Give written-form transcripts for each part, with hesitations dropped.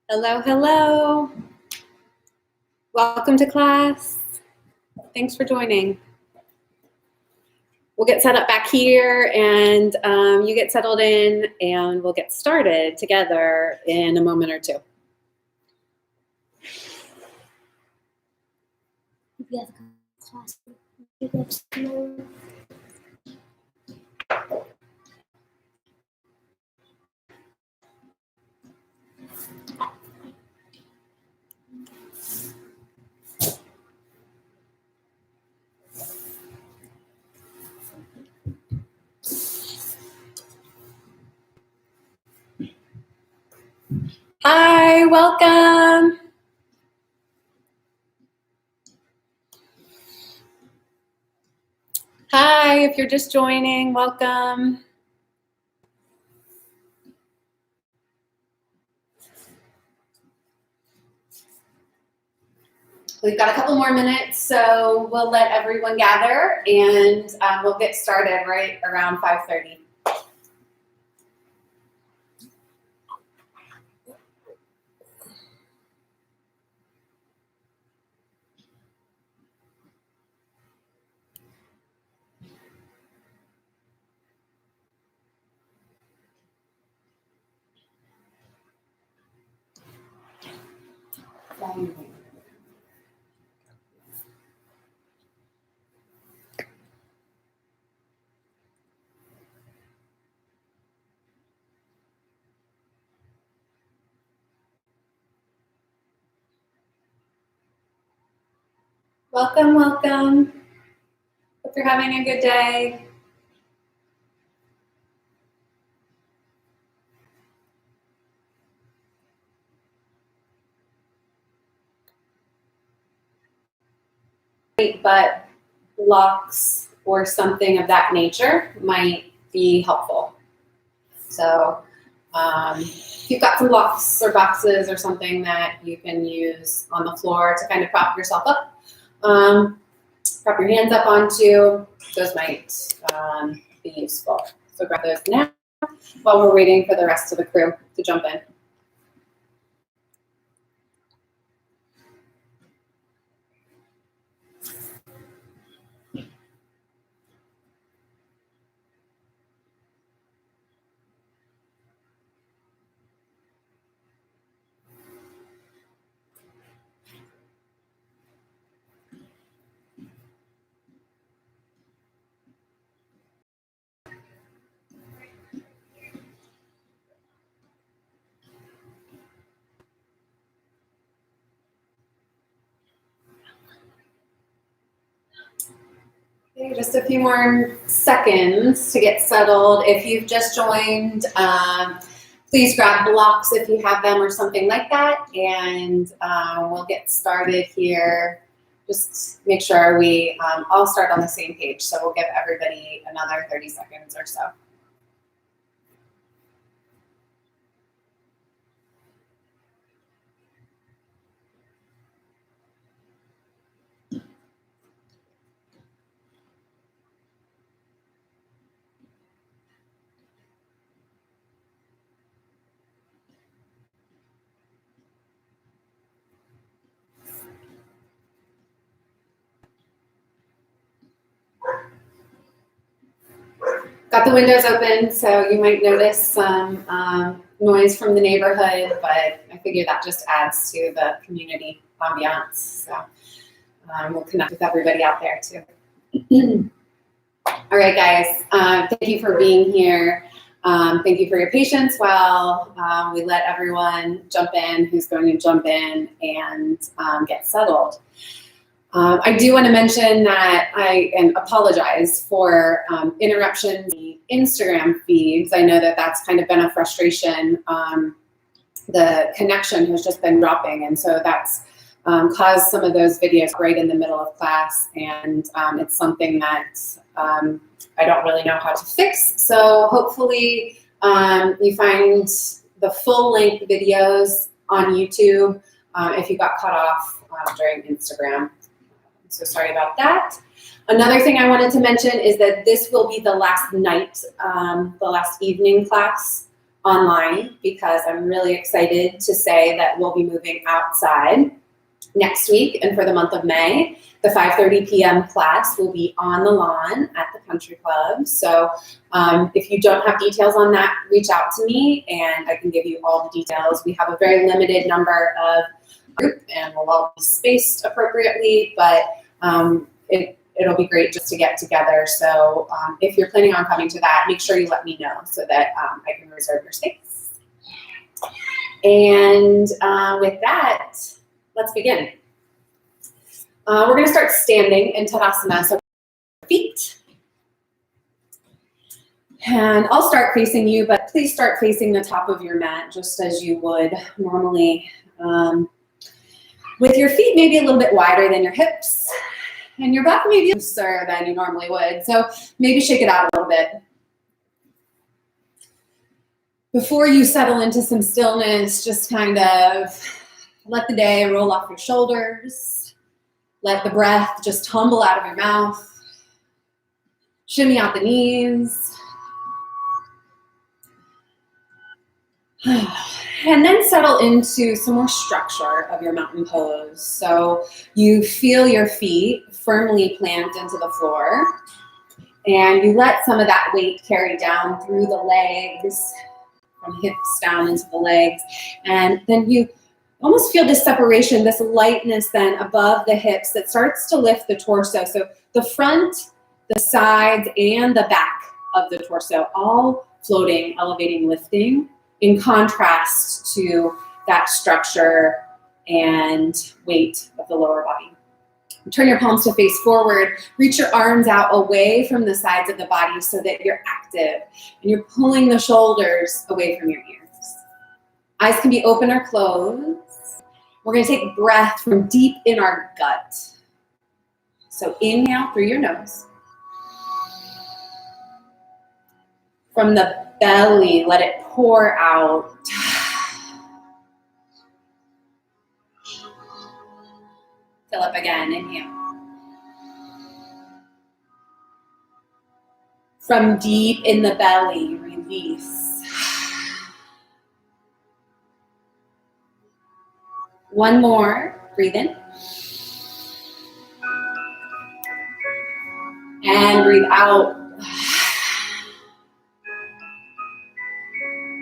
Hello, hello. Welcome to class. Thanks for joining. We'll get set up back here and you get settled in and we'll get started together in a moment or two. Hi, welcome. Hi, if you're just joining, welcome. We've got a couple more minutes, so we'll let everyone gather and we'll get started right around 5:30. Welcome, welcome. Hope you're having a good day. But blocks or something of that nature might be helpful. So if you've got some blocks or boxes or something that you can use on the floor to kind of prop yourself up, prop your hands up onto, those might be useful. So grab those now while we're waiting for the rest of the crew to jump in. Okay, just a few more seconds to get settled. If you've just joined, please grab blocks if you have them or something like that, and we'll get started here. Just make sure we all start on the same page, so we'll give everybody another 30 seconds or so. Got the windows open, so you might notice some noise from the neighborhood, but I figure that just adds to the community ambiance. So we'll connect with everybody out there too. All right, guys, thank you for being here. Thank you for your patience while we let everyone jump in who's going to jump in and get settled. I do want to mention that and apologize for interruptions in the Instagram feeds. I know that that's kind of been a frustration. The connection has just been dropping, and so that's caused some of those videos right in the middle of class, and it's something that I don't really know how to fix. So hopefully you find the full-length videos on YouTube if you got cut off during Instagram. So sorry about that. Another thing I wanted to mention is that this will be the last night, the last evening class online because I'm really excited to say that we'll be moving outside next week. And for the month of May, the 5:30 p.m. class will be on the lawn at the country club. So if you don't have details on that, reach out to me and I can give you all the details. We have a very limited number of group and we'll all be spaced appropriately, but it'll be great just to get together. So if you're planning on coming to that, make sure you let me know so that I can reserve your space. And with that, let's begin. We're going to start standing in Tadasana, so feet. And I'll start facing you, but please start facing the top of your mat just as you would normally. With your feet maybe a little bit wider than your hips and your butt maybe looser than you normally would. So maybe shake it out a little bit. Before you settle into some stillness, just kind of let the day roll off your shoulders. Let the breath just tumble out of your mouth. Shimmy out the knees. And then settle into some more structure of your mountain pose. So you feel your feet firmly plant into the floor and you let some of that weight carry down through the legs, from hips down into the legs. And then you almost feel this separation, this lightness then above the hips that starts to lift the torso. So the front, the sides, and the back of the torso, all floating, elevating, lifting, in contrast to that structure and weight of the lower body. Turn your palms to face forward. Reach your arms out away from the sides of the body so that you're active and you're pulling the shoulders away from your ears. Eyes can be open or closed. We're going to take breath from deep in our gut. So inhale through your nose. From the belly, let it pour out. Fill up again, inhale. From deep in the belly, release. One more, breathe in. And breathe out.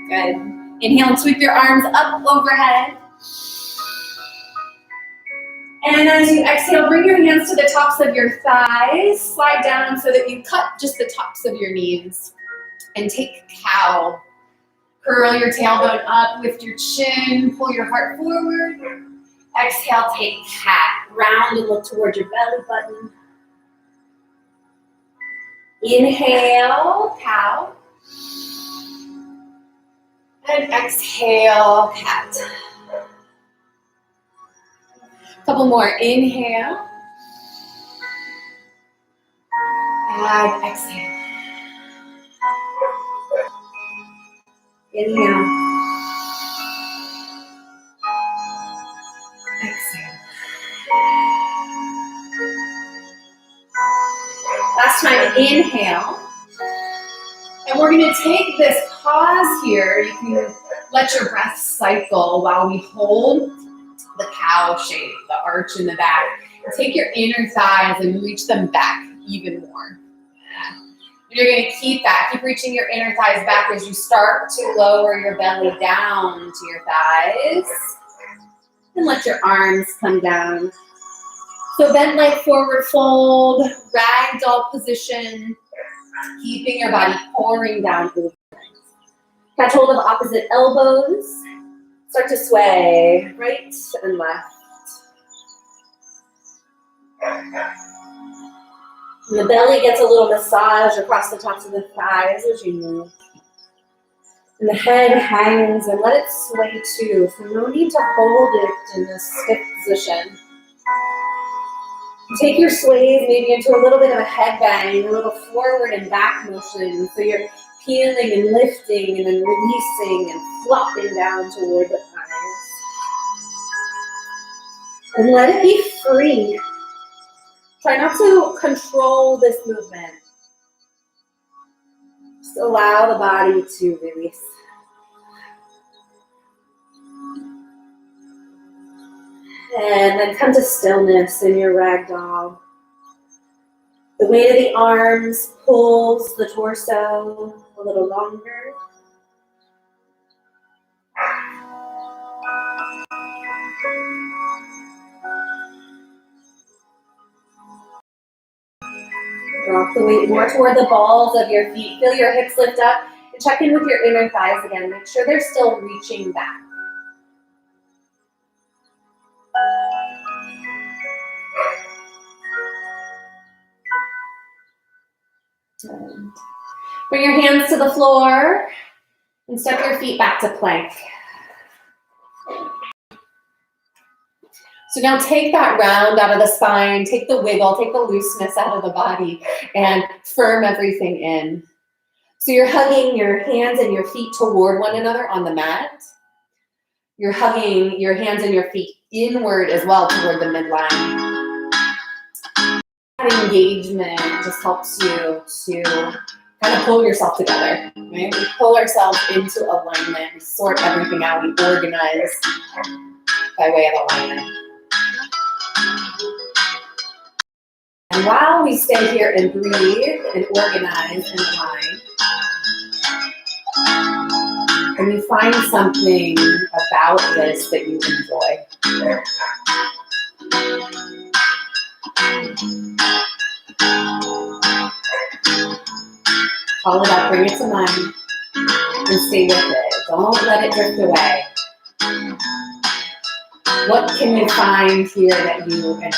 Good. Inhale and sweep your arms up overhead. And as you exhale, bring your hands to the tops of your thighs. Slide down so that you cut just the tops of your knees. And take cow. Curl your tailbone up, lift your chin, pull your heart forward. Exhale, take cat. Round and look towards your belly button. Inhale, cow. And exhale, cat. Couple more. Inhale. And exhale. Inhale. Exhale. Last time, inhale. And we're going to take this pause here. You can let your breath cycle while we hold the cow shape, the arch in the back. And take your inner thighs and reach them back even more. And you're going to keep that. Keep reaching your inner thighs back as you start to lower your belly down to your thighs. And let your arms come down. So bend leg forward fold, ragdoll position, keeping your body pouring down through the legs. Catch hold of opposite elbows. Start to sway right and left. And the belly gets a little massage across the tops of the thighs as you move. And the head hangs and let it sway too. So no need to hold it in this stiff position. Take your sways maybe into a little bit of a head bang, a little forward and back motion. So you're peeling and lifting and then releasing and flopping down toward the thighs. And let it be free. Try not to control this movement. Just allow the body to release. And then come to stillness in your ragdoll. The weight of the arms pulls the torso a little longer. Drop the weight more toward the balls of your feet. Feel your hips lift up and check in with your inner thighs again. Make sure they're still reaching back. Bring your hands to the floor and step your feet back to plank. So now take that round out of the spine, take the wiggle, take the looseness out of the body, and firm everything in. So you're hugging your hands and your feet toward one another on the mat. You're hugging your hands and your feet inward as well toward the midline. That engagement just helps you to kind of pull yourself together. Right? We pull ourselves into alignment. We sort everything out. We organize by way of alignment. And while we stay here and breathe and organize and align, and you find something about this that you enjoy. Call it up, bring it to mind, and stay with it. Don't let it drift away. What can you find here that you enjoy?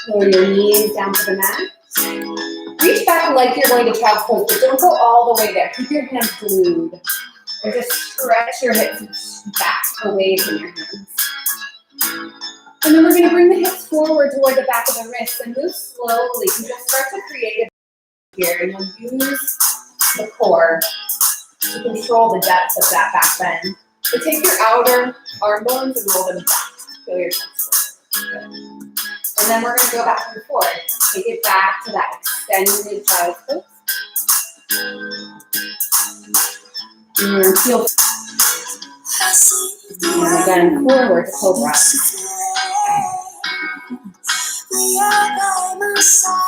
Lower your knees down to the mat. Reach back like you're going to child's pose, but don't go all the way there. Keep your hands glued. And just stretch your hips back away from your hands. And then we're going to bring the hips forward toward the back of the wrists and move slowly. You just start to create a here, and you'll use the core to control the depth of that back bend. So take your outer arm bones and roll them back. Feel your chest. And then we're going to go back and forth. Take it back to that extended child's pose. And you're going to feel. And again, forward to cobra.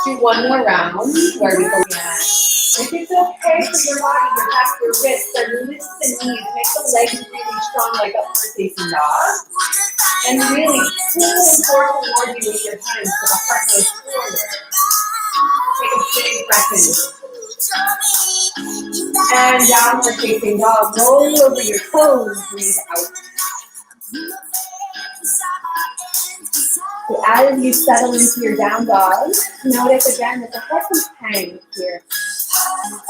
Do one more round where we go again. If it's okay for your body, you have your wrists and lift the knees, make the legs really strong like a facing dog. And really pull and forward toward you with your hands so the heart goes forward. Take a big breath in. And downward facing dog. Roll over your toes, breathe out. So as you settle into your down dog, notice again that the heart can hang here.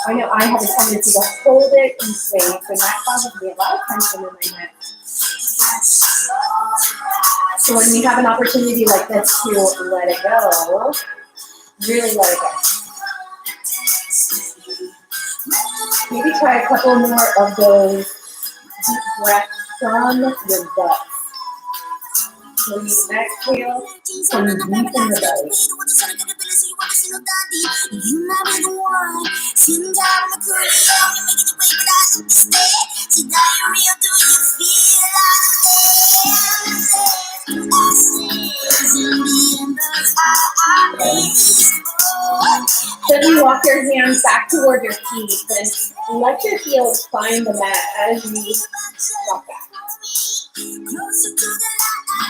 I know I have a tendency to hold it in place, and that causes me a lot of tension in my neck. So when you have an opportunity like this to let it go, really let it go. Maybe try a couple more of those deep breaths from your butt. When you exhale, from deep in the belly. So you walk your hands back toward your feet and let your heels find the mat as you walk back.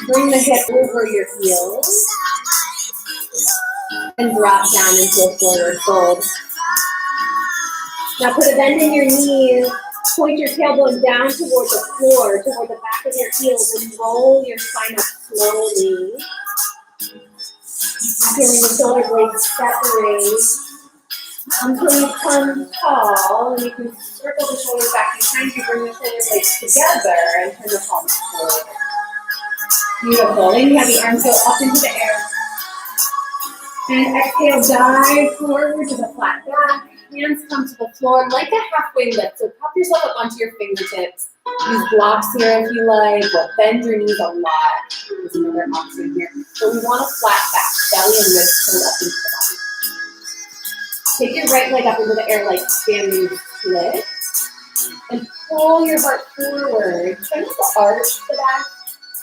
Bring the hip over your heels and drop down into a forward fold. Now put a bend in your knees, point your tailbone down toward the floor, toward the back of your heels, and roll your spine up slowly. Feeling the shoulder blades separate until you come tall, and you can circle the shoulders back behind you, bring the shoulder blades together, and turn the palms forward. Beautiful. Inhale, the arms go up into the air. And exhale, dive forward to the flat back. Hands come to the floor like a halfway lift. So prop yourself up onto your fingertips. Use blocks here if you like, but bend your knees a lot is another option here. But we want a flat back, belly and ribs pulled up into the body. Take your right leg up into the air like standing split. And pull your heart forward. Try not to arch the back.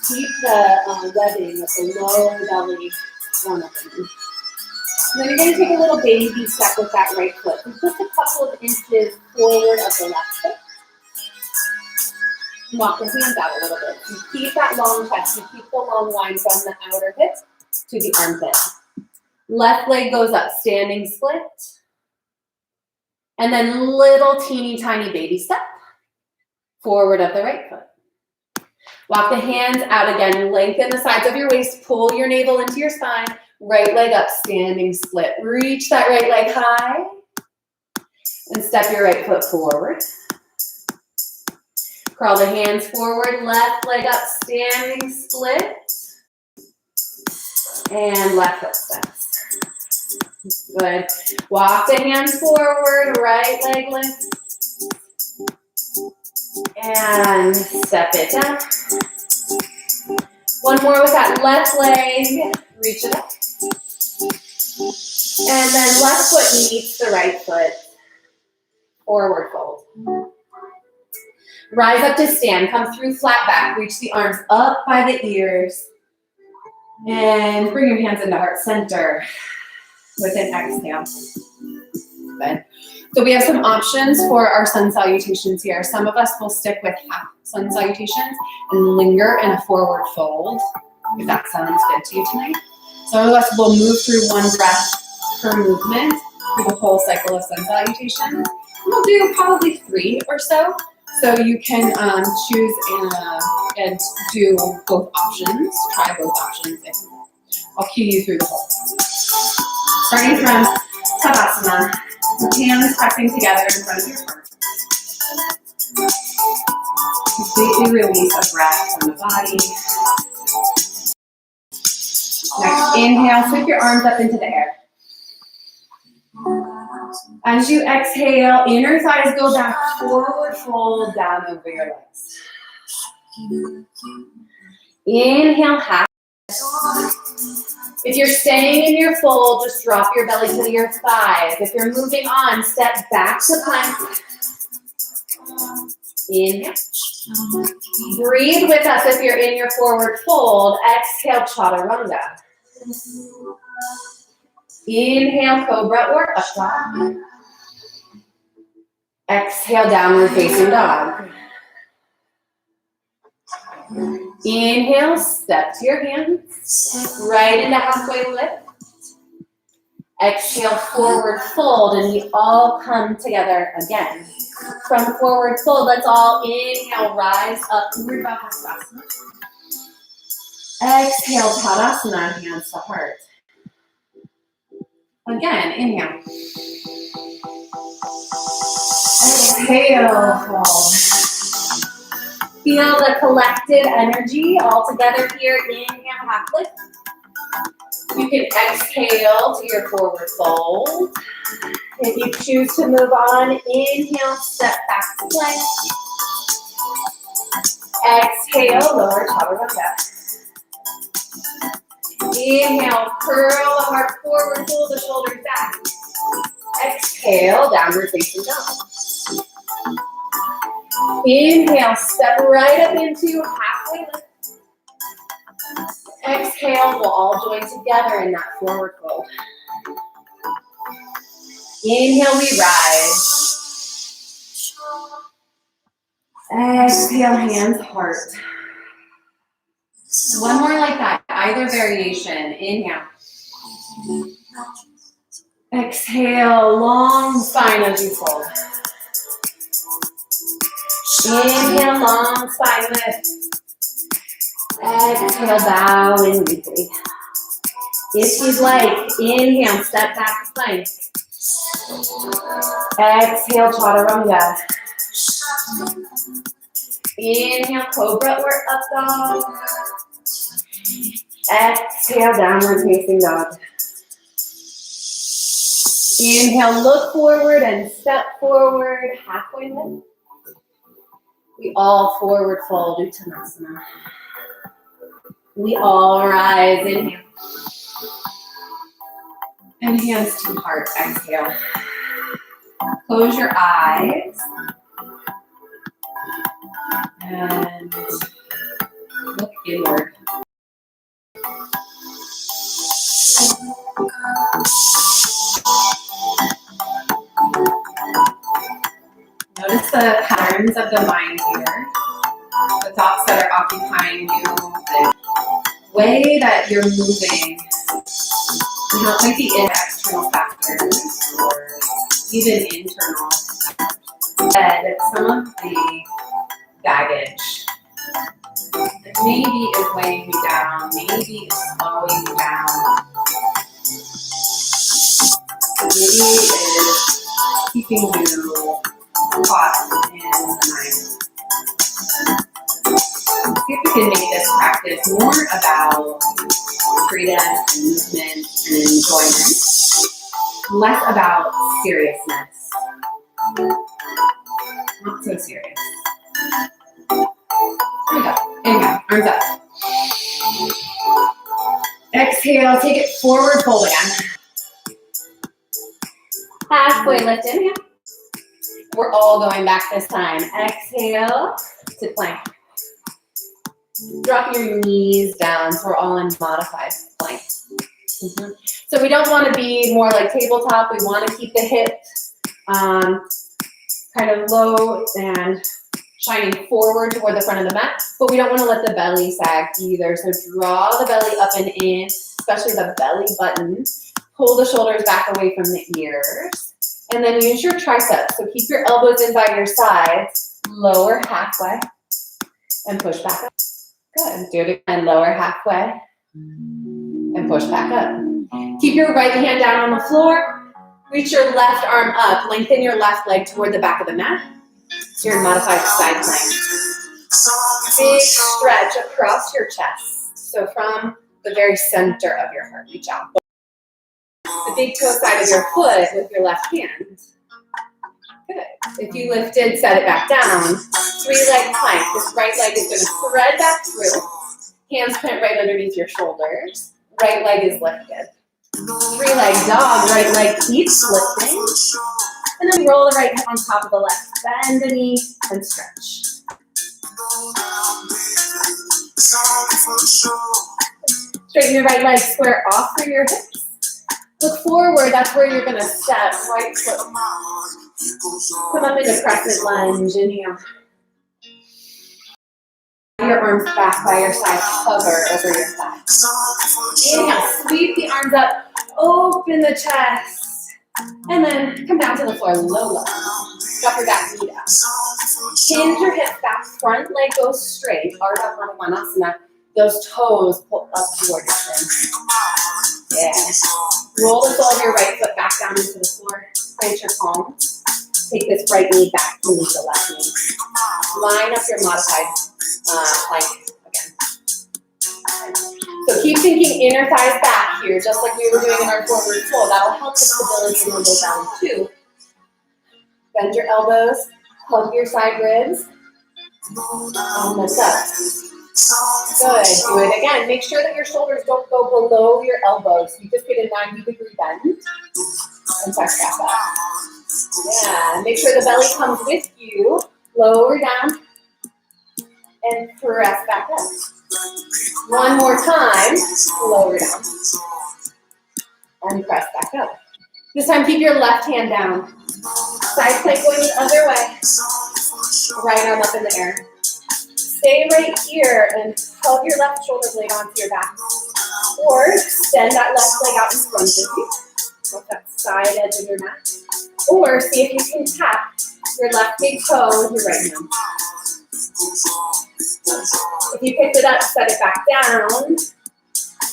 Keep the webbing of the low belly on up. And then you're going to take a little baby step with that right foot. So just a couple of inches forward of the left foot. Walk the hands out a little bit. You keep that long chest. You keep the long line from the outer hip to the armpit. Left leg goes up, standing split. And then little teeny tiny baby step forward of the right foot. Walk the hands out again. Lengthen the sides of your waist. Pull your navel into your spine. Right leg up, standing split. Reach that right leg high. And step your right foot forward. Crawl the hands forward. Left leg up, standing split. And left foot steps. Good. Walk the hands forward. Right leg lifts. And step it down. One more with that left leg. Reach it up. And then left foot meets the right foot. Forward fold. Rise up to stand. Come through flat back. Reach the arms up by the ears. And bring your hands into heart center with an exhale. Good. So we have some options for our sun salutations here. Some of us will stick with half sun salutations and linger in a forward fold, if that sounds good to you tonight. Some of us will move through one breath per movement through the whole cycle of sun salutations. We'll do probably 3 or so. So you can choose and do both options. Try both options. I'll cue you through the whole thing. Starting from Tadasana, with hands pressing together in front of your heart. Completely release a breath from the body. Next, inhale, sweep your arms up into the air. As you exhale, inner thighs go back, forward fold down over your legs. Inhale, half. If you're staying in your fold, just drop your belly to your thighs. If you're moving on, step back to plank. Inhale. Breathe with us if you're in your forward fold. Exhale, chaturanga. Inhale, cobra or up dog. Exhale, downward facing dog. Inhale, step to your hands, right into halfway lift. Exhale, forward fold, and we all come together again. From forward fold, let's all inhale, rise up, Urdhva Hastasana. Exhale, Tadasana, hands to heart. Again, inhale. Exhale, fold. Feel the collective energy all together here. Inhale, half lift. You can exhale to your forward fold. If you choose to move on, inhale, step back to plank. Exhale, lower chaturanga. Inhale, curl the heart forward, pull the shoulders back. Exhale, downward facing dog. Inhale, step right up into halfway lift. Exhale, we'll all join together in that forward fold. Inhale, we rise. Exhale, hands, heart. One more like that, either variation. Inhale. Exhale, long spine as you fold. Inhale, long spine lift. Exhale, bow in weekly. If you'd like, inhale, step back to plank. Exhale, chaturanga. Inhale, cobra or up dog. Exhale, downward facing dog. Inhale, look forward and step forward, halfway lift. We all forward fold, Uttanasana. We all rise, inhale. And hands to heart, exhale. Close your eyes. And look inward. Notice the patterns of the mind here. The thoughts that are occupying you, the way that you're moving. And not like the external factors or even internal. Instead, some of the baggage that maybe is weighing you down, maybe is slowing you down, maybe is keeping you caught in the mind. See if we can make this practice more about freedom and movement and enjoyment, less about seriousness. Not so serious. There we go. Inhale, arms up. Exhale, take it forward, fold again. Halfway lift, inhale. We're all going back this time. Exhale to plank. Drop your knees down, so we're all in modified plank. So we don't want to be more like tabletop. We want to keep the hips kind of low and shining forward toward the front of the mat, but we don't want to let the belly sag either. So draw the belly up and in, especially the belly button. Pull the shoulders back away from the ears. And then use your triceps. So keep your elbows in by your sides. Lower halfway and push back up. Good. Do it again. Lower halfway and push back up. Keep your right hand down on the floor. Reach your left arm up. Lengthen your left leg toward the back of the mat. So you're in modified side plank. Big stretch across your chest. So from the very center of your heart, reach out. The big toe side of your foot with your left hand. Good. If you lifted, set it back down. 3-leg plank. This right leg is going to thread back through. Hands plant right underneath your shoulders. Right leg is lifted. 3-leg dog. Right leg keeps lifting. And then roll the right hip on top of the left. Bend the knee and stretch. Straighten your right leg square off through your hips. Look forward, that's where you're gonna step, right foot. Come up into crescent lunge, inhale. Your arms back by your side, hover over your thighs. Inhale, sweep the arms up, open the chest, and then come down to the floor, low. Drop your back knee down. Hinge your hips back, front leg goes straight, Ardha Hanumanasana. Those toes pull up toward your chin. Yeah. Roll the sole of your right foot back down into the floor. Plant your palms. Take this right knee back to meet the left knee. Line up your modified plank again. So keep thinking inner thighs back here, just like we were doing in our forward fold. That'll help the stability in the low belly too. Bend your elbows. Hug your side ribs. And lift up. Good. Do it again. Make sure that your shoulders don't go below your elbows. You just get a 90-degree bend and press back up. Yeah. Make sure the belly comes with you. Lower down and press back up. One more time. Lower down and press back up. This time, keep your left hand down. Side plank going the other way. Right arm up in the air. Stay right here and hug your left shoulder blade onto your back. Or extend that left leg out in front of you. Off that side edge of your mat. Or see if you can tap your left big toe with your right hand. If you picked it up, set it back down.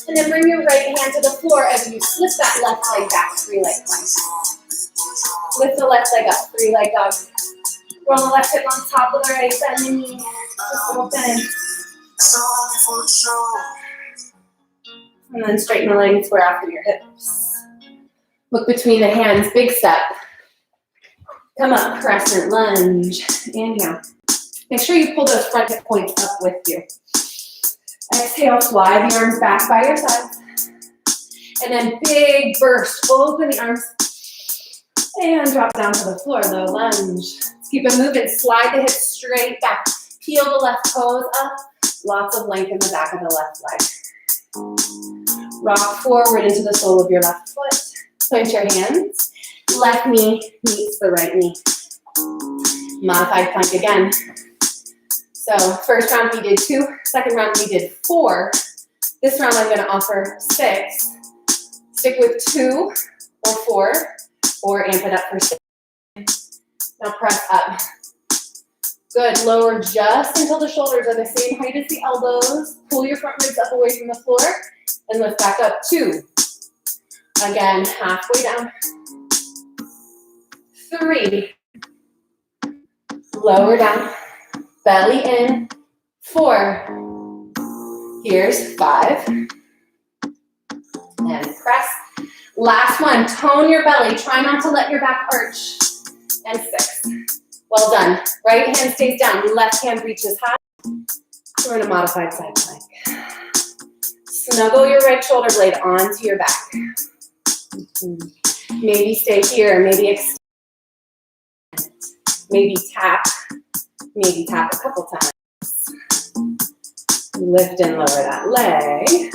And then bring your right hand to the floor as you flip that left leg back, 3-leg plank. Lift the left leg up, 3-leg dog. Roll the left hip on top of the right, bend the knee. Just open. And then straighten the legs, square off through your hips. Look between the hands, big step. Come up, crescent lunge. Inhale. Make sure you pull those front hip points up with you. Exhale, fly the arms back by your sides. And then big burst, open the arms. And drop down to the floor, low lunge. Let's keep it moving, slide the hips straight back. Peel the left toes up. Lots of length in the back of the left leg. Rock forward into the sole of your left foot. Plant your hands. Left knee meets the right knee. Modified plank again. So first round we did 2, second round we did 4. This round I'm gonna offer 6. Stick with 2 or 4, or amp it up for 6. Now press up. Good, lower just until the shoulders are the same height as the elbows. Pull your front ribs up away from the floor and lift back up. 2. Again, halfway down. 3. Lower down, belly in. 4. Here's 5. And press. Last one, tone your belly. Try not to let your back arch. And 6. Well done. Right hand stays down, left hand reaches high. We're in a modified side plank. Snuggle your right shoulder blade onto your back. Maybe stay here, maybe extend. Maybe tap a couple times. Lift and lower that leg.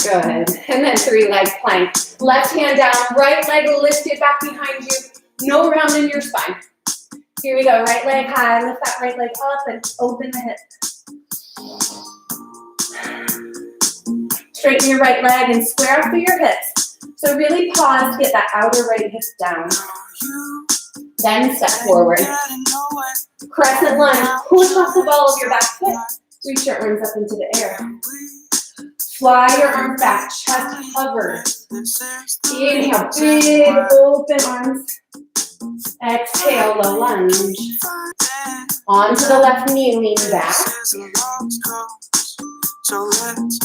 Good. And then 3-leg plank. Left hand down, right leg lifted back behind you. No round in your spine. Here we go. Right leg high. Lift that right leg up and open the hip. Straighten your right leg and square up through your hips. So really pause to get that outer right hip down. Then step forward. Crescent lunge. Push off the ball of your back foot. Reach your arms up into the air. Fly your arms back. Chest hover. Inhale. Big open arms. Exhale, low lunge. Onto the left knee, lean back.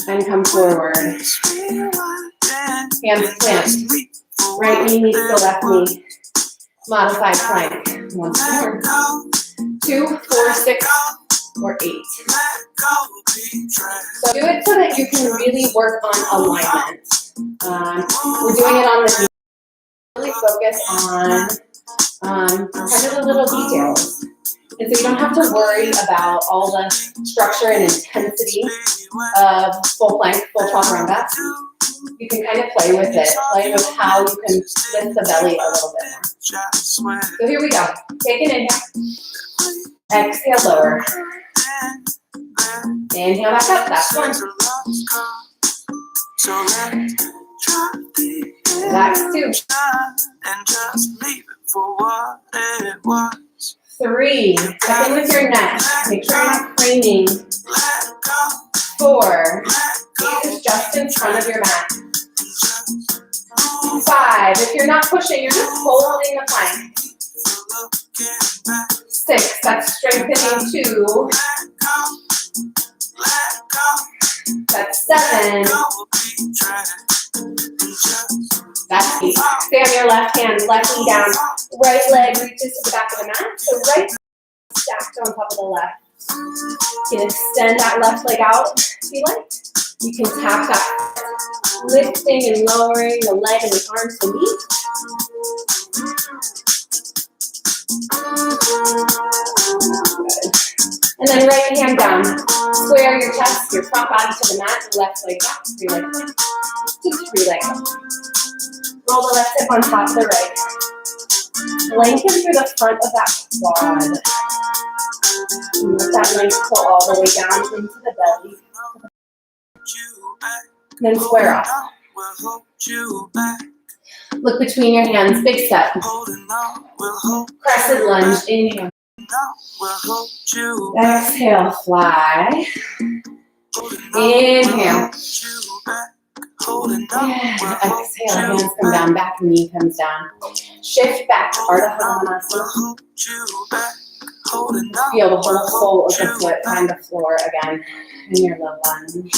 And come forward. Hands plant. Right knee meets the left knee. Modified plank. Once more. 2, 4, 6, or 8. So do it so that you can really work on alignment. We're doing it on the knee. Really focus on kind of the little details. And so you don't have to worry about all the structure and intensity of full plank, full chaturanga. You can kind of play with it, play with how you can lift the belly a little bit more. So here we go. Take an inhale. Exhale, lower. Inhale back up. That's 1. That's 2. 3. Check in with your neck. Make sure you're not craning. 4. Gaze is just in front of your mat. 5. If you're not pushing, you're just holding the plank. 6. That's strengthening 2. That's 7. That's 8. Stay on your left hand, left knee down. Right leg reaches to the back of the mat. So right stacked on top of the left. You can extend that left leg out if you like. You can tap that, lifting and lowering the leg and the arms to meet. Good. And then right hand down. Square your chest, your front body to the mat, left leg back, 3-leg plank. Just 3-leg up. Roll the left hip on top of the right. Lengthen through the front of that quad. Let that length pull all the way down into the belly. Then square off. Look between your hands, big step. Crescent lunge, inhale. Exhale, fly. Inhale. Exhale, hands come down, back knee comes down. Shift back to Ardha Hanumanasana. Feel the whole sole of the foot find the floor again in your low lunge.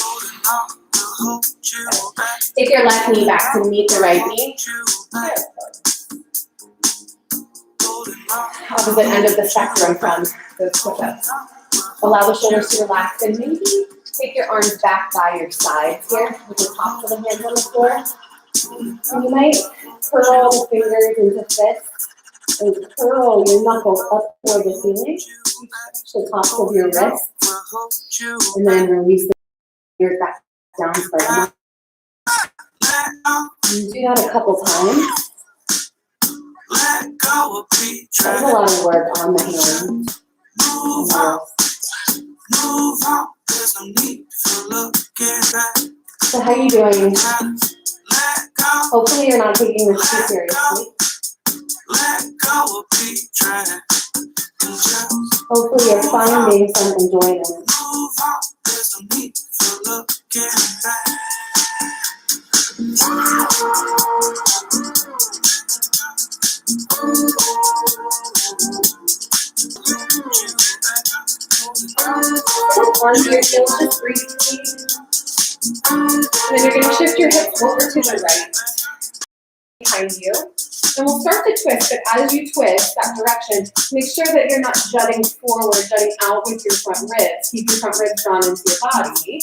Take your left knee back to meet the right knee. opposite end of the spectrum from those push-ups. Allow the shoulders to relax and maybe take your arms back by your sides here with the tops of the hands on the floor. And you might curl the fingers into fists and curl your knuckles up toward the ceiling, the tops of your wrists, and then release the fingers back down further. You do that a couple times. That's a lot of work on the hands. So how are you doing? Hopefully you're not taking this too seriously. Hopefully you're finding some enjoyment. Onto your heels, just breathe, please. And then you're going to shift your hips over to the right, behind you. And we'll start to twist, but as you twist that direction, make sure that you're not jutting forward, jutting out with your front ribs. Keep your front ribs drawn into your body.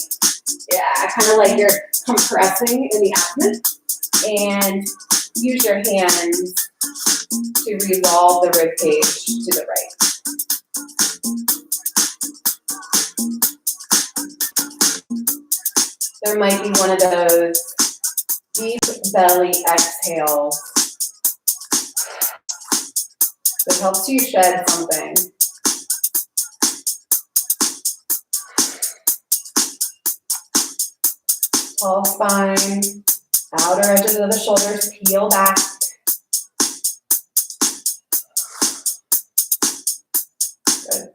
Yeah, kind of like you're compressing in the abdomen. And use your hands to revolve the rib cage to the right. There might be one of those deep belly exhales that helps you shed something. Tall spine, outer edges of the shoulders peel back. Good.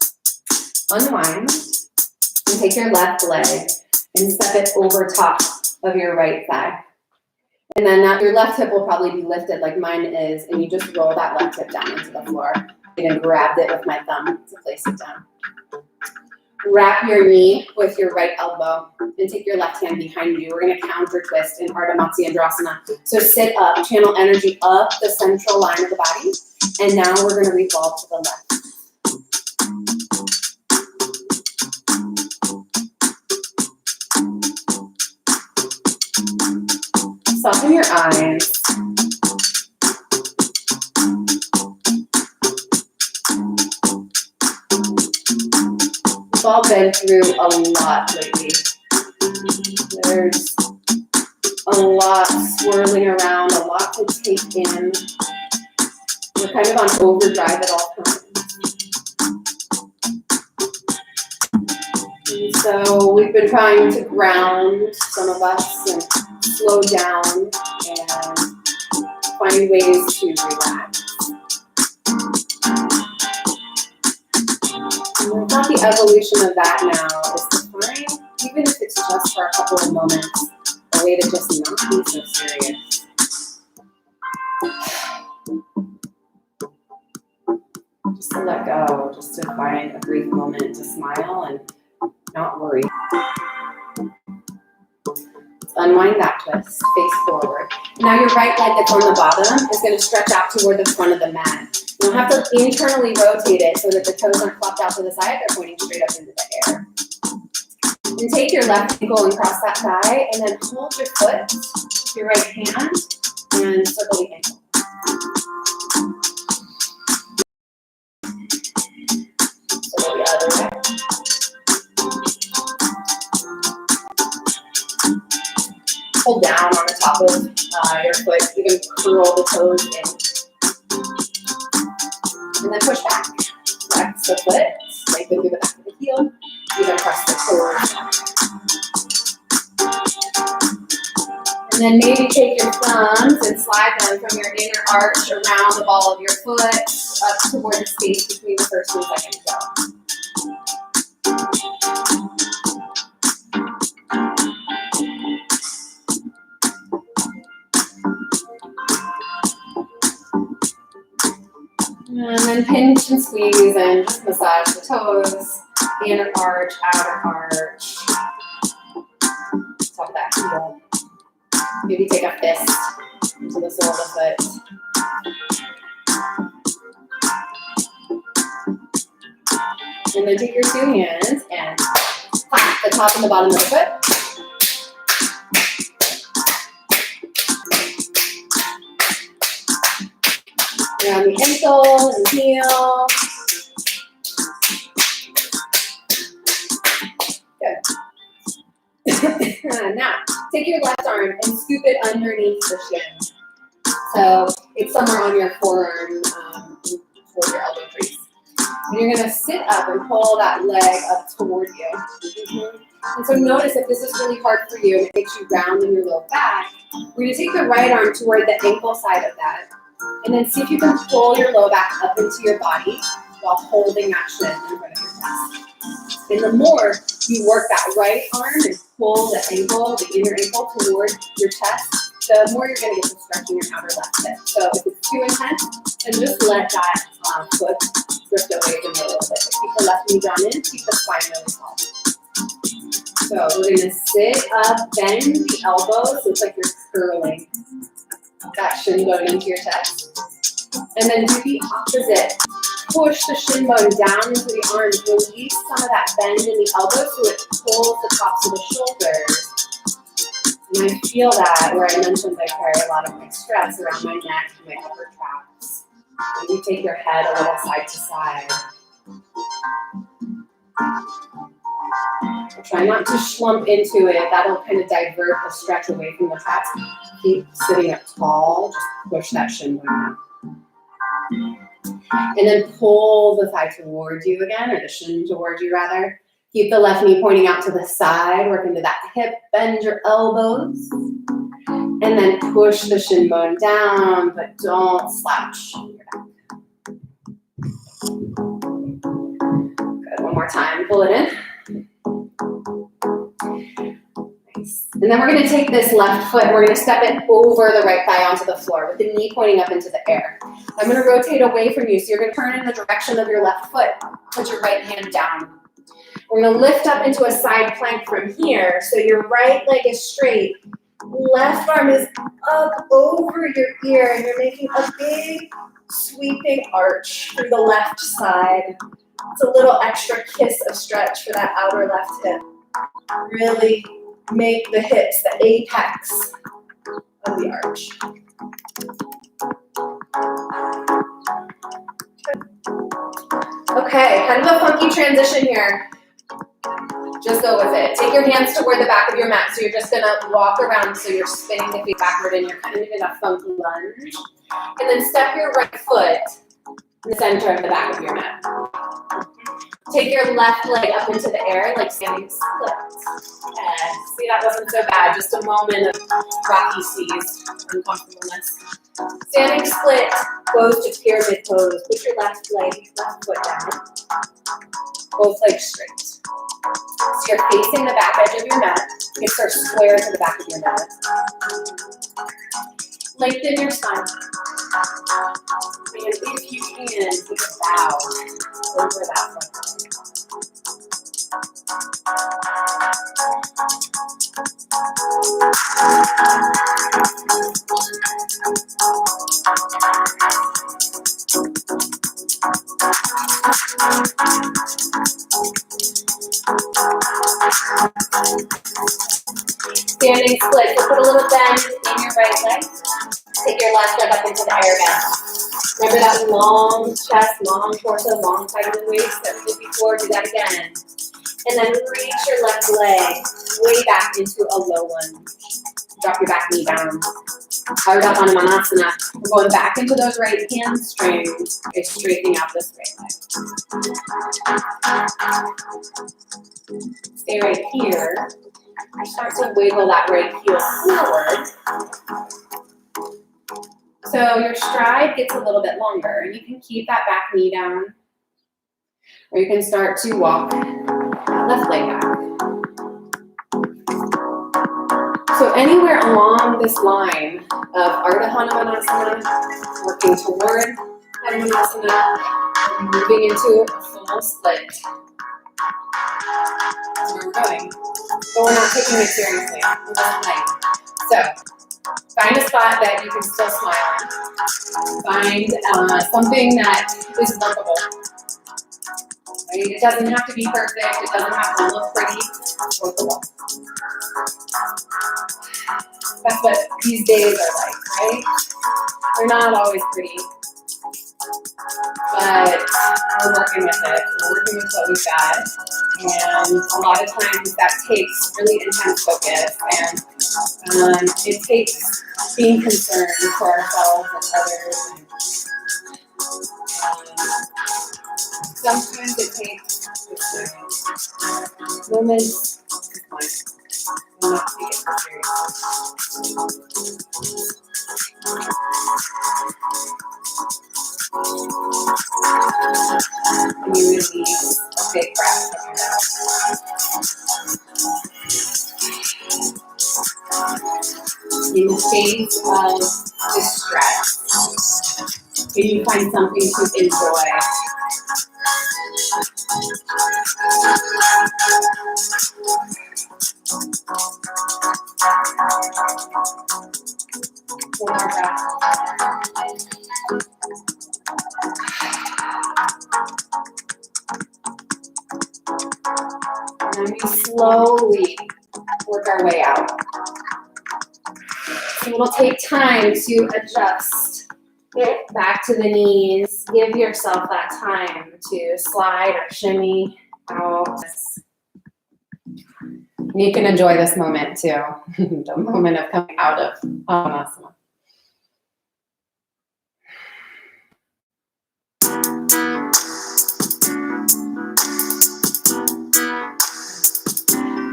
Unwind and take your left leg and step it over top of your right thigh. And then now your left hip will probably be lifted like mine is, and you just roll that left hip down into the floor. And grabbed it with my thumb to place it down. Wrap your knee with your right elbow and take your left hand behind you. We're going to counter twist in Ardha Matsyendrasana. So sit up, channel energy up the central line of the body, and now we're going to revolve to the left. Soften your eyes. We've all been through a lot lately. There's a lot swirling around, a lot to take in. We're kind of on overdrive at all times. And so we've been trying to ground some of us and slow down and find ways to relax. And I thought the evolution of that now is to find, even if it's just for a couple of moments, a way to just not be so serious. Just to let go, just to find a brief moment to smile and not worry. Unwind that twist, face forward. Now your right leg that's on the bottom is going to stretch out toward the front of the mat. You'll have to internally rotate it so that the toes aren't flopped out to the side, they're pointing straight up into the air. And take your left ankle and cross that thigh, and then hold your foot with your right hand and circle the ankle. Circle the other way. Hold down on the top of your foot, even curl the toes in. And then push back. Flex the foot, lengthen through the back of the heel, even press the toes. And then maybe take your thumbs and slide them from your inner arch around the ball of your foot up toward the space between the first and second toe. And then pinch and squeeze and just massage the toes, inner arch, outer arch, top of that heel. Maybe take a fist into the sole of the foot. And then take your two hands and clap the top and the bottom of the foot. Around the ankle and heel. Good. Now, take your left arm and scoop it underneath the shin. So it's somewhere on your forearm toward your elbow crease. And you're gonna sit up and pull that leg up toward you. And so notice if this is really hard for you and it makes you round in your low back, we're gonna take the right arm toward the ankle side of that. And then see if you can pull your low back up into your body while holding that shin in front of your chest. And the more you work that right arm and pull the ankle, the inner ankle toward your chest, the more you're going to get to stretching your outer left hip. So if it's too intense, then just let that foot drift away from you a little bit. Keep the left knee down in, keep the spine really tall. So we're going to sit up, bend the elbows, so it's like you're curling that shin bone into your chest. And then do the opposite. Push the shin bone down into the arms, release some of that bend in the elbow so it pulls the tops of the shoulders. And I feel that where I mentioned I carry a lot of my stress around my neck and my upper traps. And you take your head a little side to side. Try not to slump into it. That'll kind of divert the stretch away from the traps. Keep sitting up tall. Just push that shin bone out. And then pull the thigh towards you again, or the shin towards you rather. Keep the left knee pointing out to the side, work into that hip, bend your elbows. And then push the shin bone down, but don't slouch your back. Good, one more time, pull it in. Nice. And then we're gonna take this left foot and we're gonna step it over the right thigh onto the floor with the knee pointing up into the air. I'm gonna rotate away from you, so you're gonna turn in the direction of your left foot. Put your right hand down. We're gonna lift up into a side plank from here, so your right leg is straight. Left arm is up over your ear, and you're making a big sweeping arch through the left side. It's a little extra kiss of stretch for that outer left hip. Really make the hips the apex of the arch. Okay, kind of a funky transition here. Just go with it. Take your hands toward the back of your mat. So you're just gonna walk around so you're spinning the feet backward and you're kind of in a funky lunge. And then step your right foot in the center of the back of your mat. Take your left leg up into the air like standing split. And see, that wasn't so bad. Just a moment of rocky seas, uncomfortableness. Standing split goes to pyramid pose. Put your left foot down. Both legs straight. So you're facing the back edge of your mat. Hips are square to the back of your mat. Lengthen your spine. And if you can, take a bow over that foot. Standing split, so put a little bend in your right leg. Take your left leg up into the air again. Remember that long chest, long torso, long side of the waist that we did before, do that again. And then reach your left leg way back into a low lunge. Drop your back knee down. Ardha Hanumanasana. We're going back into those right hamstrings by straightening out this right leg. Stay right here. Start to wiggle that right heel forward. So your stride gets a little bit longer, and you can keep that back knee down, or you can start to walk left leg back. So anywhere along this line of Ardha Hanumanasana, working toward Hanumanasana, moving into a full split. That's where we're going. But we're not taking it seriously. We're just playing. So find a spot that you can still smile on. Find something that is workable. Right? It doesn't have to be perfect. It doesn't have to look pretty. Workable. That's what these days are like, right? They're not always pretty, but we're working with it. We're working with what we've got. And a lot of times that takes really intense focus, and it takes being concerned for ourselves and others. And, sometimes it takes moments. Not to get serious. And you release a big breath from your mouth. In the face of distress, can you find something to enjoy? One more breath. And then we slowly work our way out. So it'll take time to adjust back to the knees. Give yourself that time to slide or shimmy out. You can enjoy this moment too, the moment of coming out of Padmasana.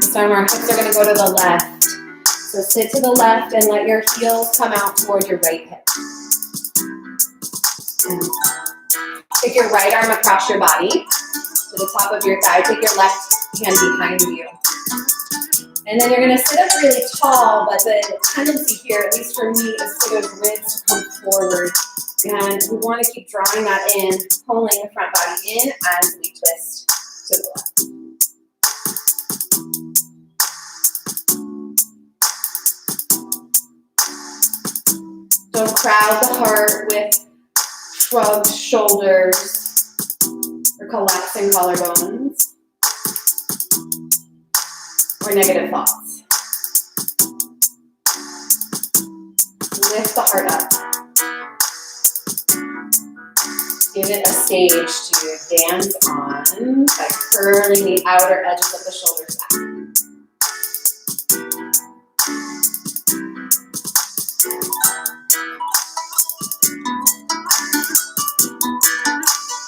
This time our hips are going to go to the left. So sit to the left and let your heels come out toward your right hip. Take your right arm across your body to the top of your thigh. Take your left hand behind you. And then you're going to sit up really tall, but the tendency here, at least for me, is for those ribs to come forward. And we want to keep drawing that in, pulling the front body in as we twist to the left. Don't crowd the heart with shrugged shoulders or collapsing collarbones or negative thoughts. Lift the heart up. Give it a stage to dance on by curling the outer edges of the shoulders back.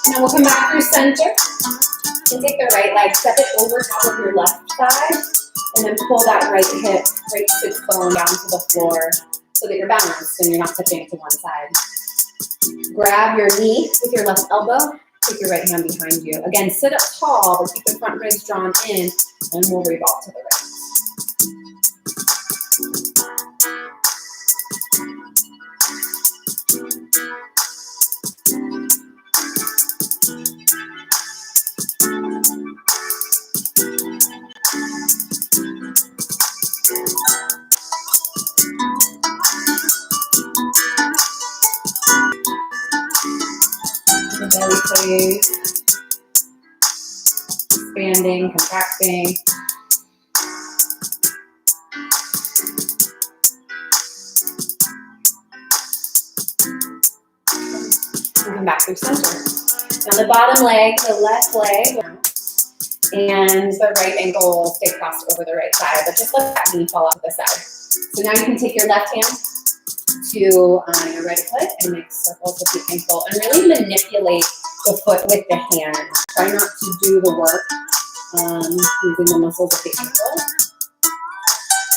Now we'll come back through center and take the right leg, step it over top of your left thigh, and then pull that right hip, right sit bone down to the floor so that you're balanced and you're not tipping to one side. Grab your knee with your left elbow, take your right hand behind you. Again, sit up tall, but keep the front ribs drawn in, and we'll revolve to the right. The belly plays, expanding, contracting. And come back through center. Now the bottom leg, the left leg, and the right ankle will stay crossed over the right side, but just let that knee fall off to the side. So now you can take your left hand to your right foot and make circles with the ankle and really manipulate the foot with the hand. Try not to do the work using the muscles of the ankle.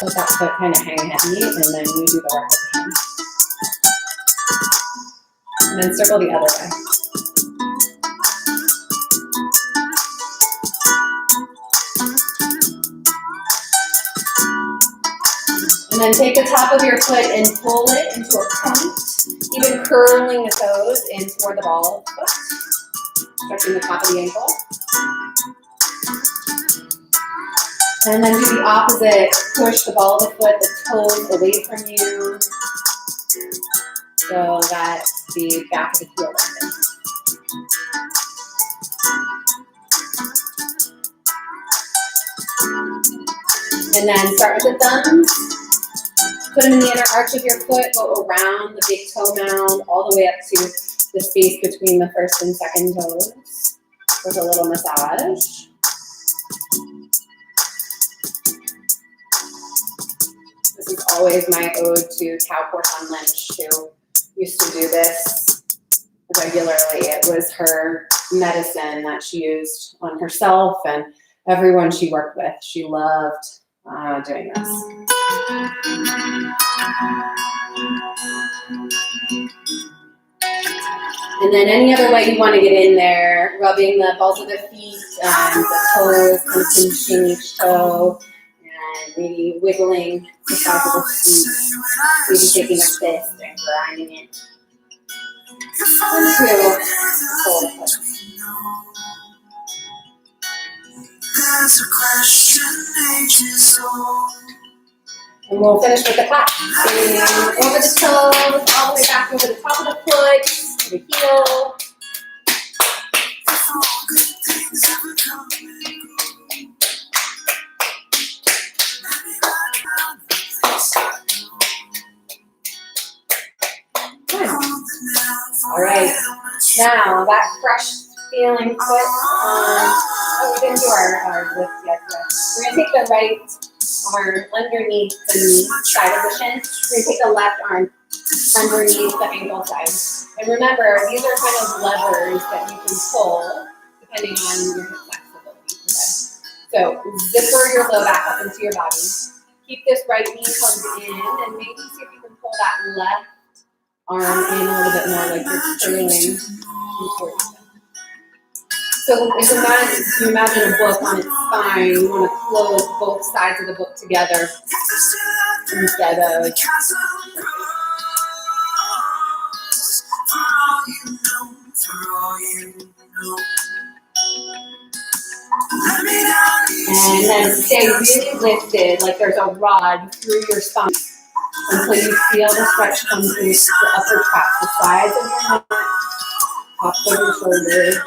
Let that foot kind of hang heavy, and then you do the work with the hand. And then circle the other way. And then take the top of your foot and pull it into a point, even curling the toes in toward the ball of the foot, stretching the top of the ankle. And then do the opposite, push the ball of the foot, the toes away from you, so that the back of the heel lengthens. And then start with the thumbs. Put them in the inner arch of your foot. Go around the big toe mound all the way up to the space between the first and second toes. With a little massage. This is always my ode to Tao Porton Lynch, who used to do this regularly. It was her medicine that she used on herself and everyone she worked with. She loved doing this. And then any other way you want to get in there, rubbing the balls of the feet and the toes, kind of pinching each toe, and maybe wiggling the sides of the feet, maybe taking a fist and grinding it into the whole foot. There's a question ages old. And we'll finish with the clap. Bring over the toes, all the way back over the top of the foot, to the heel. Before good things ever come and go. Let me back down the place I know. Good. Hold it down for All right. Now, that fresh feeling foot, we didn't do our lift yet. We're going to take the right arm underneath the knee side of the shin. We're going to take the left arm underneath the ankle side. And remember, these are kind of levers that you can pull depending on your hip flexibility today. So zipper your low back up into your body. Keep this right knee plugged in and maybe see if you can pull that left arm in a little bit more like you're curling towards them. So if you imagine a book on its spine, you want to close both sides of the book together instead of and then stay really lifted, like there's a rod through your spine until you feel the stretch come through the upper track, the sides of your neck, top of your shoulders.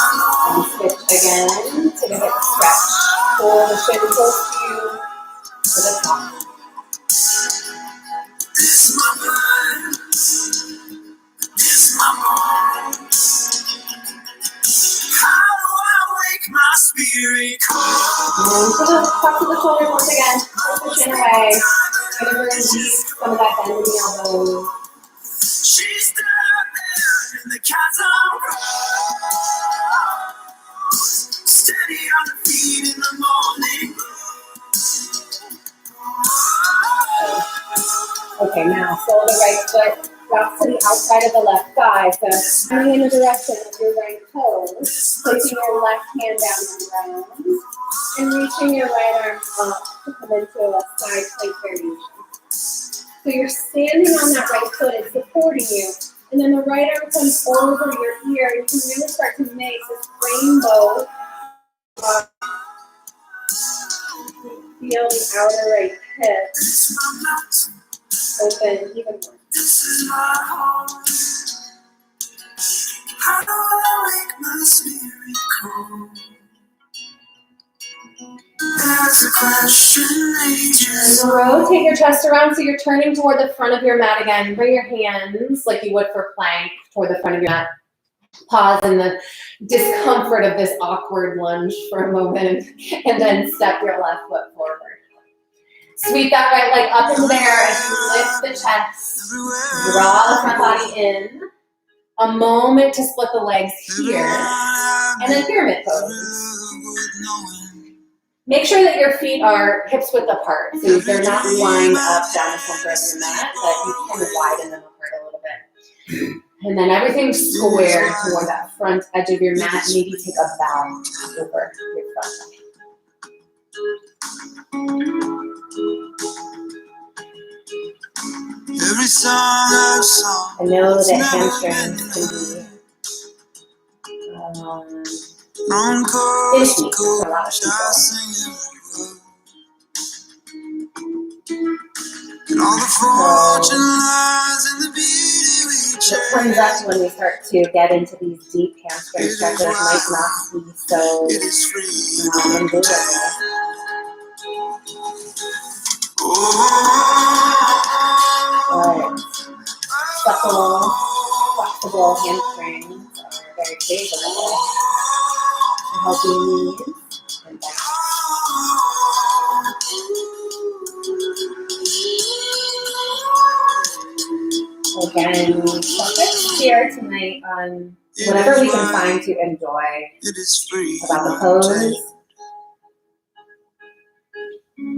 And switch again to the hip stretch. Pull the shin close to you to the top. My spirit And to the top of the shoulders once again. Pull the chin away. Gonna release some of that bend in the elbows. She's down there in the chasm rose, steady on her feet in the morning. Okay, now fold the right foot, drop to the outside of the left thigh. So coming in the direction of your right toes, placing your left hand down on the ground, and reaching your right arm up to come into a side plank variation. So you're standing on that right foot and supporting you, and then the right arm comes over your ear, and you can really start to make this rainbow. Feel the outer right hip open even more. This is my home. How do I make my spirit cold? There's a question ages And rotate your chest around so you're turning toward the front of your mat again. Bring your hands like you would for plank toward the front of your mat. Pause in the discomfort of this awkward lunge for a moment, and then step your left foot forward. Sweep that right leg up in the air as you lift the chest. Draw the front body in. A moment to split the legs here, and then pyramid pose. Make sure that your feet are hips width apart, so they're not lined up down the center of your mat, but you kind of widen them apart a little bit. And then everything's squared toward that front edge of your mat. Maybe take a bow over your front leg. every song I've sung. I know that hamstrings can be From coast to finicky for a lot of coast, I people. sing every word. And all the fortune lies in the beauty we It turns chase. up when we start to get into these deep hamstring stretches, might not be so It is free. endurable. But supple, flexible hamstrings are very favorable to healthy knees and back. Again, focus here tonight on whatever we can find to enjoy It is free. about the pose,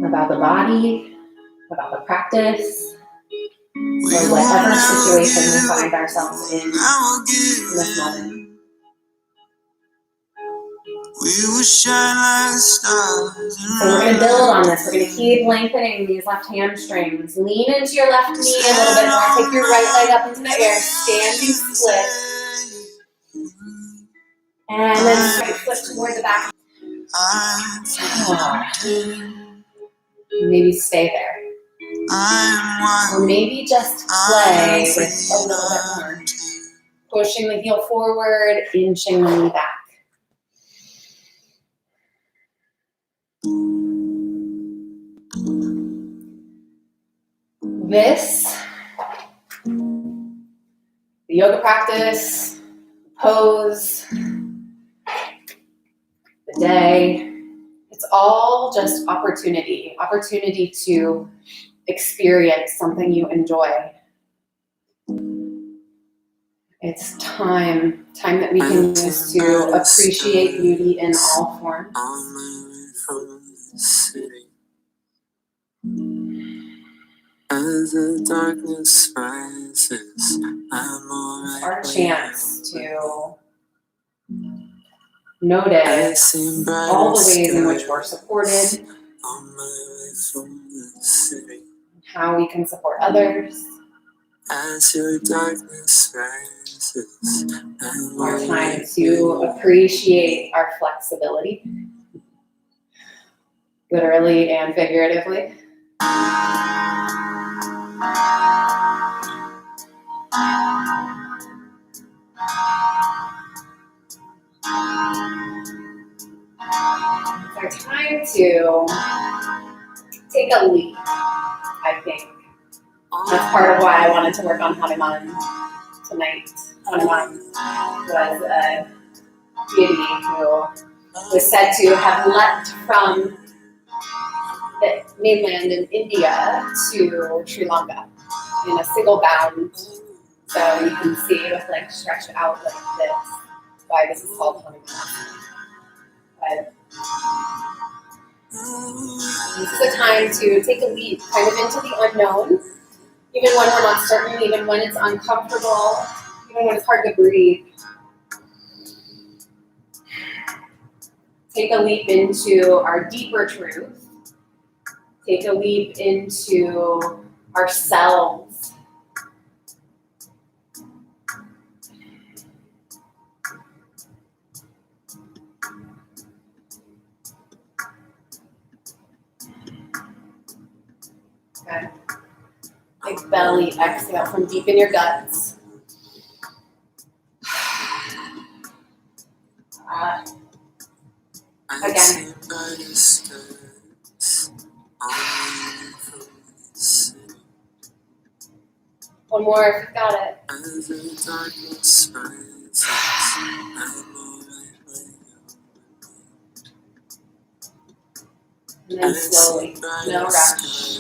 about the body, about the practice, or whatever situation we find ourselves in this moment. We will shine like stars. So we're going to build on this. We're going to keep lengthening these left hamstrings. Lean into your left knee a little bit more. Take your right leg up into the air. Standing split. And then right foot toward the back. Maybe stay there. Or maybe just play with a little bit more. Pushing the heel forward, inching the knee back. This, the yoga practice, pose, the day, it's all just opportunity to experience something you enjoy. It's time that we can use to appreciate beauty in all forms. On my way from the city, as the darkness rises, I'm alright. Our chance to notice all the ways in which we're supported, On my way from the city, how we can support others. as your darkness rises, I'm Our time alright. to appreciate our flexibility, literally and figuratively. It's our time to take a leap, I think. That's part of why I wanted to work on Hanuman tonight. Hanuman was a deity who was said to have leapt from the mainland in India to Sri Lanka in a single bound. So you can see with like stretched out like this. That's why this is called Hanuman. But this is a time to take a leap kind of into the unknown, even when we're not certain, even when it's uncomfortable, even when it's hard to breathe. Take a leap into our deeper truth. Take a leap into ourselves. Okay. Big belly exhale from deep in your guts. Again. One more if you've got it. As the darkness rises, I'm alright with And then slowly, no rush.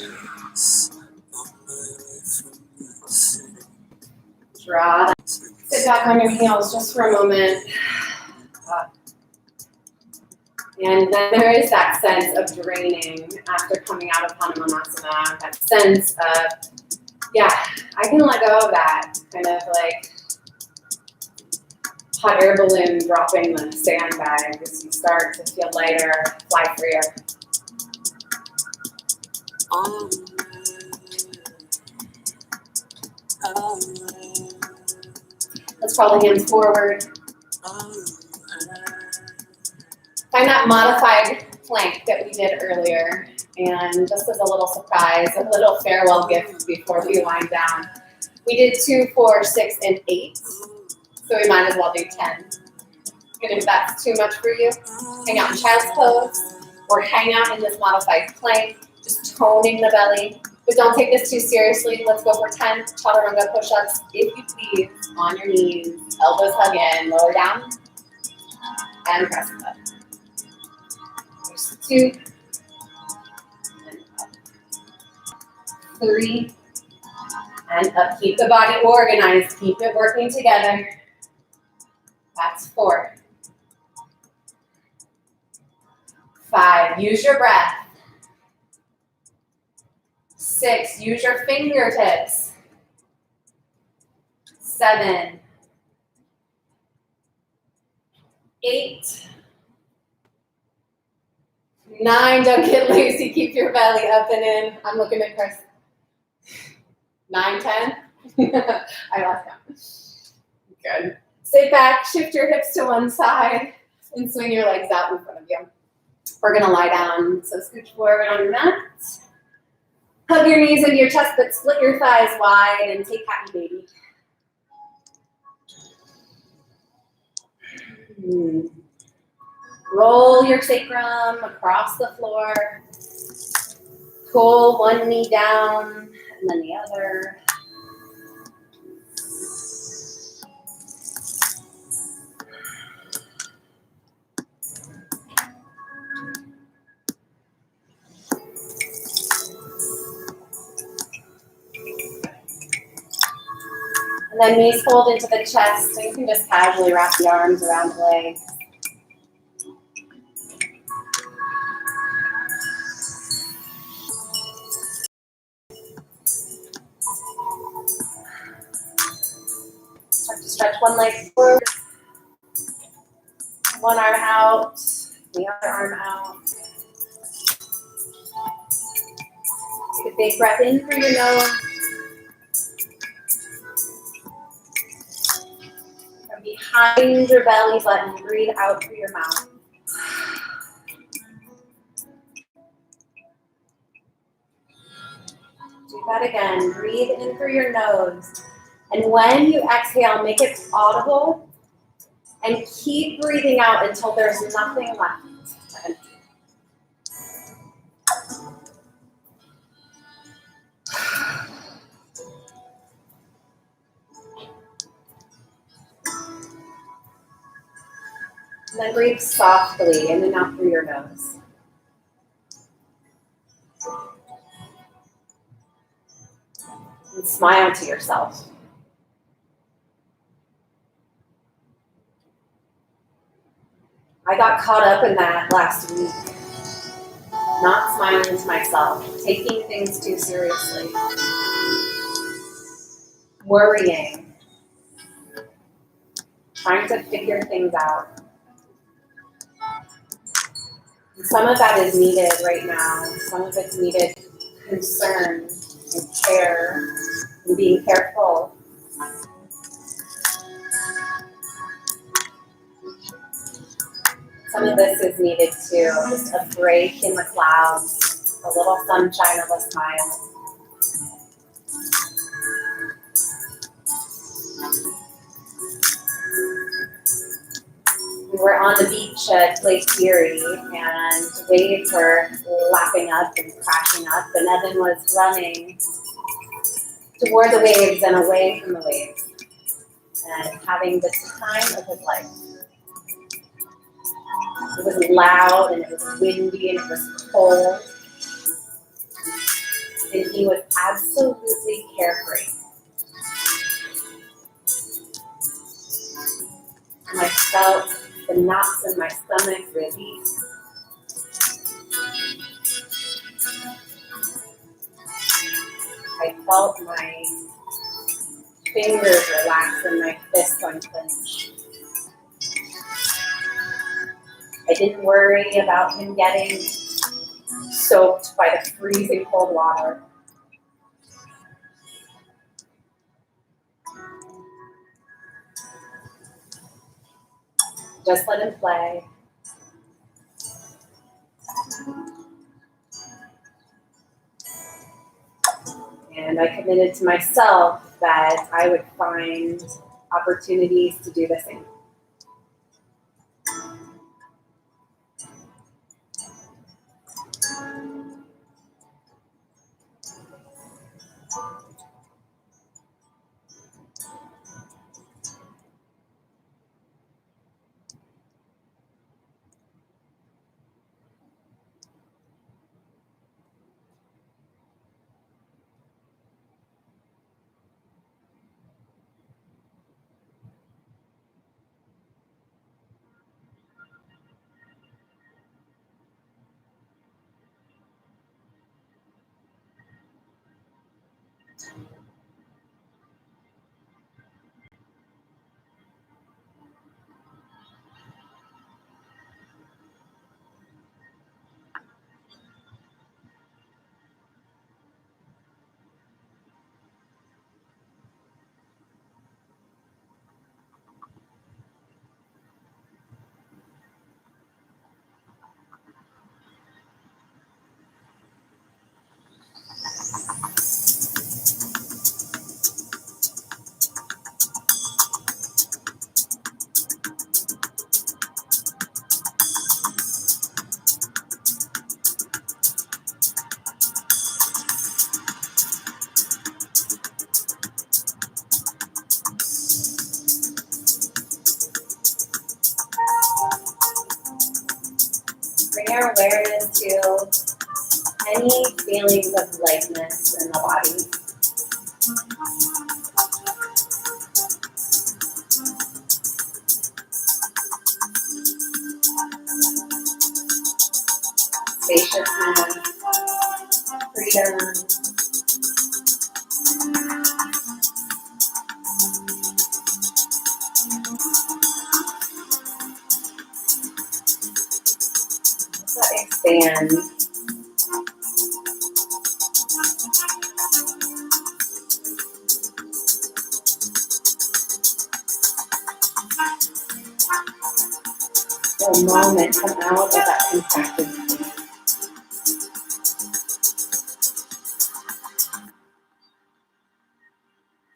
Draw that. Sit back on your heels just for a moment. And then there is that sense of draining after coming out of Hanumanasana, that sense of, yeah, I can let go of that, kind of like hot air balloon dropping the sandbag as you start to feel lighter, fly freer. Let's crawl the hands forward. Find that modified plank that we did earlier. And just as a little surprise, a little farewell gift before we wind down, we did 2, 4, 6, and 8. So we might as well do 10. And if that's too much for you, hang out in child's pose or hang out in this modified plank, just toning the belly. But don't take this too seriously. Let's go for 10 chaturanga push-ups, if you please, on your knees, elbows hug in, lower down, and press up. There's 2, and up. 3, and up. Keep the body organized. Keep it working together. That's 4. 5, use your breath. 6, use your fingertips. 7, 8, 9, don't get lazy, keep your belly up and in. I'm looking at Chris. 9, 10. I lost count. Good. Sit back, shift your hips to one side, and swing your legs out in front of you. We're gonna lie down, so scooch forward on your mat. Hug your knees into your chest, but split your thighs wide and take happy baby. Roll your sacrum across the floor. Pull one knee down and then the other. And then knees fold into the chest, so you can just casually wrap the arms around the legs. Start to stretch one leg forward, one arm out, the other arm out. Take a big breath in through your nose. From behind your belly button, breathe out through your mouth. Do that again. Breathe in through your nose. And when you exhale, make it audible and keep breathing out until there's nothing left. And then breathe softly in and out through your nose. And smile to yourself. I got caught up in that last week. Not smiling to myself, taking things too seriously. Worrying. Trying to figure things out. And some of that is needed right now. Some of it's needed concern and care and being careful. Some of this is needed too. Just a break in the clouds, a little sunshine of a smile. We were on the beach at Lake Erie and waves were lapping up and crashing up, and Evan was running toward the waves and away from the waves and having the time of his life. It was loud and it was windy and it was cold, and he was absolutely carefree. And I felt the knots in my stomach release. I felt my fingers relax and my fists unclench. I didn't worry about him getting soaked by the freezing cold water. Just let him play. And I committed to myself that I would find opportunities to do the same. Bring our awareness to any feelings of lightness in the body. Spaciousness, freedom. Let expand. For a moment, come out of that contracted state.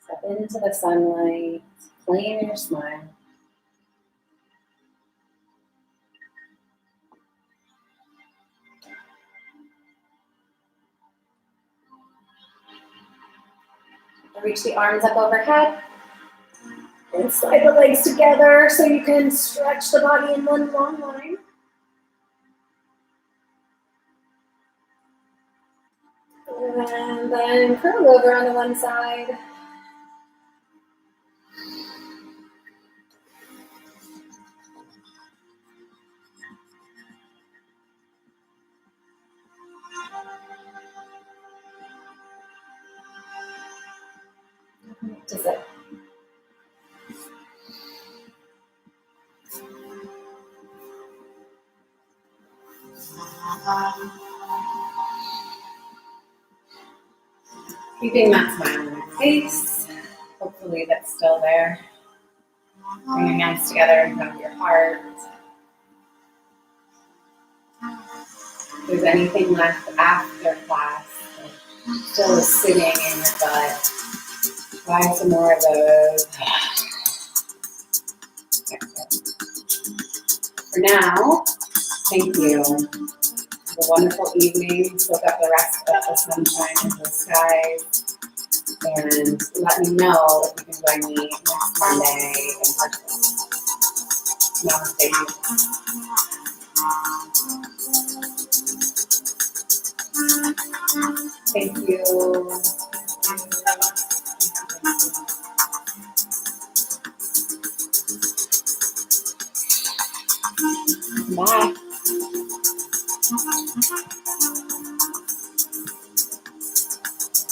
Step into the sunlight, claim your smile. Reach the arms up overhead. And slide the legs together so you can stretch the body in one long line. And then curl over on the one side. To sit. Keeping that smile on your face. Hopefully that's still there. Bring your hands together in front of your heart. If there's anything left after class, still sitting in your butt, try some more of those. For now, thank you. Have a wonderful evening. Soak up the rest of the sunshine and the skies. And let me know if you can join me next Monday in person. Namaste. Thank you. Bye.